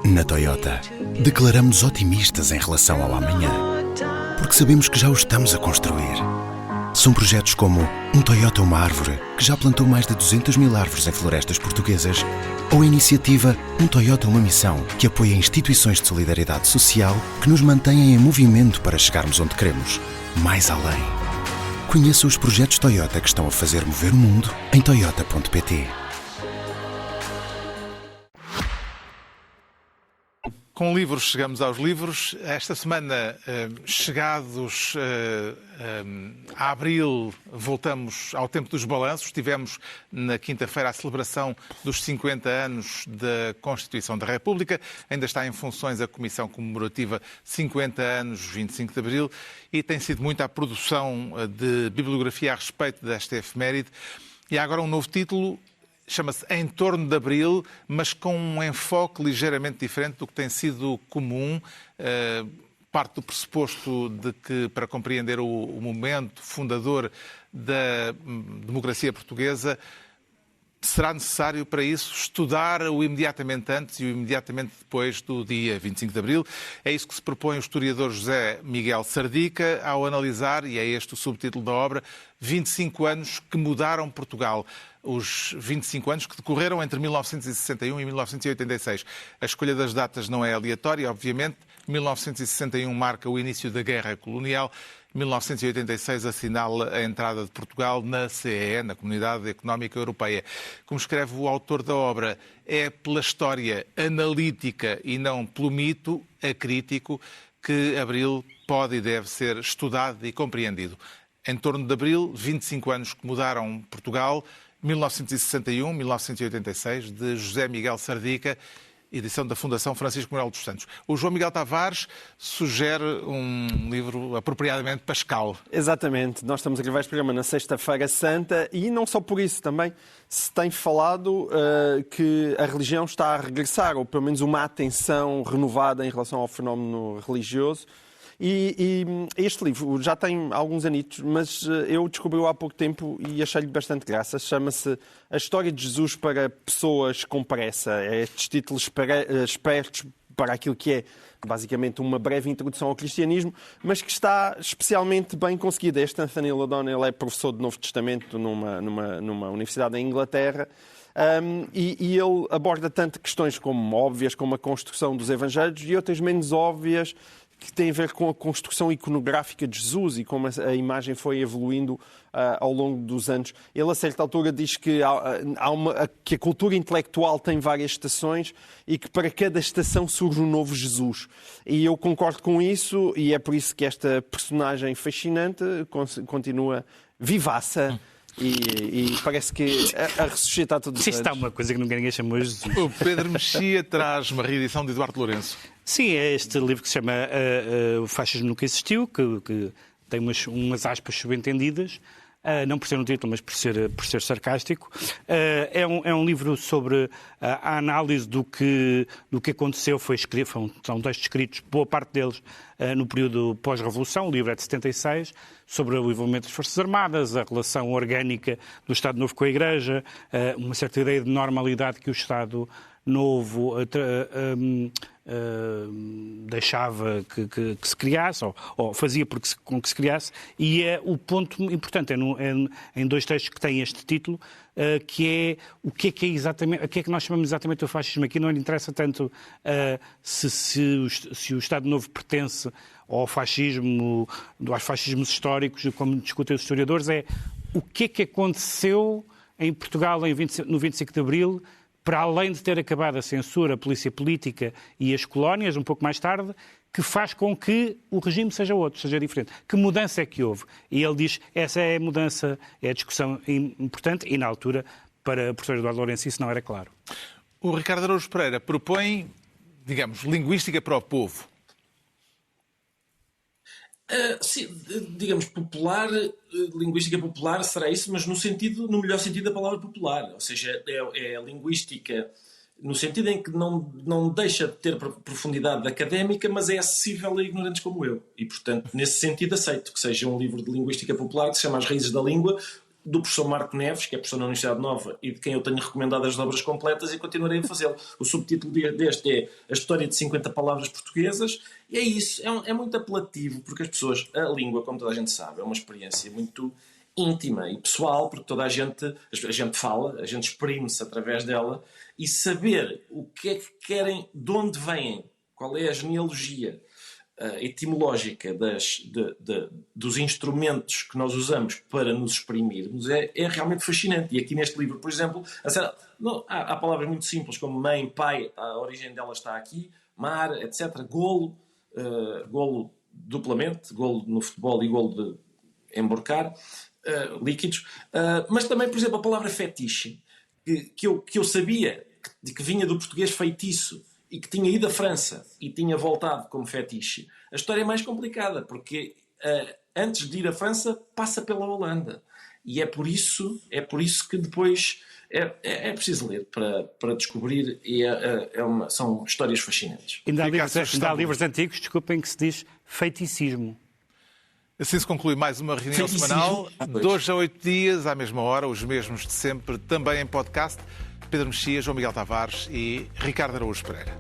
Na Toyota, declaramos otimistas em relação ao amanhã, porque sabemos que já o estamos a construir. São projetos como um Toyota Uma Árvore, que já plantou mais de 200 mil árvores em florestas portuguesas, ou a iniciativa Um Toyota Uma Missão, que apoia instituições de solidariedade social que nos mantêm em movimento para chegarmos onde queremos, mais além. Conheça os projetos Toyota que estão a fazer mover o mundo em toyota.pt. Com livros chegamos aos livros. Esta semana, chegados a abril, voltamos ao tempo dos balanços. Tivemos na quinta-feira a celebração dos 50 anos da Constituição da República. Ainda está em funções a Comissão Comemorativa 50 anos, 25 de abril, e tem sido muita a produção de bibliografia a respeito desta efeméride. E há agora um novo título. Chama-se Em Torno de Abril, mas com um enfoque ligeiramente diferente do que tem sido comum. Parte do pressuposto de que, para compreender o momento fundador da democracia portuguesa, será necessário, para isso, estudar o imediatamente antes e o imediatamente depois do dia 25 de Abril. É isso que se propõe o historiador José Miguel Sardica ao analisar, e é este o subtítulo da obra, 25 anos que mudaram Portugal. Os 25 anos que decorreram entre 1961 e 1986. A escolha das datas não é aleatória, obviamente. 1961 marca o início da Guerra Colonial. 1986 assinala a entrada de Portugal na CEE, na Comunidade Económica Europeia. Como escreve o autor da obra, é pela história analítica e não pelo mito acrítico que Abril pode e deve ser estudado e compreendido. Em torno de Abril, 25 anos que mudaram Portugal, 1961, 1986, de José Miguel Sardica, edição da Fundação Francisco Manuel dos Santos. O João Miguel Tavares sugere um livro apropriadamente pascal. Exatamente. Nós estamos a gravar este programa na Sexta-feira Santa e não só por isso, também se tem falado que a religião está a regressar, ou pelo menos uma atenção renovada em relação ao fenómeno religioso. E este livro já tem alguns anitos, mas eu descobri-o há pouco tempo e achei-lhe bastante graça. Chama-se A História de Jesus para Pessoas com Pressa. É estes títulos espertos para aquilo que é basicamente uma breve introdução ao cristianismo, mas que está especialmente bem conseguida. Este Anthony O'Donnell é professor de Novo Testamento numa universidade em Inglaterra. E ele aborda tanto questões como óbvias, como a construção dos evangelhos, e outras menos óbvias, que tem a ver com a construção iconográfica de Jesus e como a imagem foi evoluindo ao longo dos anos. Ele, a certa altura, diz que que a cultura intelectual tem várias estações e que para cada estação surge um novo Jesus. E eu concordo com isso, e é por isso que esta personagem fascinante continua vivaça. E parece que a ressuscitar todos os anos. Isto está uma coisa que nunca ninguém chamou Jesus. O Pedro Mexia traz uma reedição de Eduardo Lourenço. Sim, é este livro que se chama O Fascismo Nunca Existiu, que tem umas aspas subentendidas, não por ser um título, mas por ser sarcástico. É um livro sobre a análise do que aconteceu. São textos escritos, boa parte deles, no período pós-revolução. O livro é de 76, sobre o envolvimento das Forças Armadas, a relação orgânica do Estado Novo com a Igreja, uma certa ideia de normalidade que o Estado Novo deixava que se criasse, ou fazia com que se criasse, e é o ponto importante, em dois textos que têm este título, que é o que é exatamente, o que é que nós chamamos exatamente do fascismo. Aqui não lhe interessa tanto se o Estado Novo pertence ao fascismo, aos fascismos históricos, como discutem os historiadores, é o que é que aconteceu em Portugal no 25 de Abril, para além de ter acabado a censura, a polícia política e as colónias, um pouco mais tarde, que faz com que o regime seja outro, seja diferente. Que mudança é que houve? E ele diz, essa é a mudança, é a discussão importante, e na altura, para o professor Eduardo Lourenço, isso não era claro. O Ricardo Araújo Pereira propõe, digamos, linguística para o povo. Sim, digamos, popular, linguística popular será isso, mas no melhor sentido da palavra popular. Ou seja, é linguística no sentido em que não deixa de ter profundidade académica, mas é acessível a ignorantes como eu. E, portanto, nesse sentido, aceito que seja um livro de linguística popular que se chama As Raízes da Língua, do professor Marco Neves, que é professor na Universidade Nova e de quem eu tenho recomendado as obras completas e continuarei a fazê-lo. O subtítulo deste é A História de 50 Palavras Portuguesas, e é isso, é muito apelativo, porque as pessoas, a língua, como toda a gente sabe, é uma experiência muito íntima e pessoal, porque toda a gente fala, a gente exprime-se através dela, e saber o que é que querem, de onde vêm, qual é a genealogia etimológica dos instrumentos que nós usamos para nos exprimirmos é realmente fascinante. E aqui neste livro, por exemplo, há palavras muito simples como mãe, pai, a origem delas está aqui, mar, etc. Golo, golo duplamente, golo no futebol e golo de emborcar, líquidos. Mas também, por exemplo, a palavra fetiche, que eu sabia que vinha do português feitiço, e que tinha ido à França e tinha voltado como fetiche. A história é mais complicada, porque antes de ir à França, passa pela Holanda. E é por isso que depois é preciso ler para descobrir, e são histórias fascinantes. Ainda há livros antigos, desculpem, que se diz feiticismo. Assim se conclui mais uma reunião semanal, de hoje a 8 dias, à mesma hora, os mesmos de sempre, também em podcast. Pedro Mexias, João Miguel Tavares e Ricardo Araújo Pereira.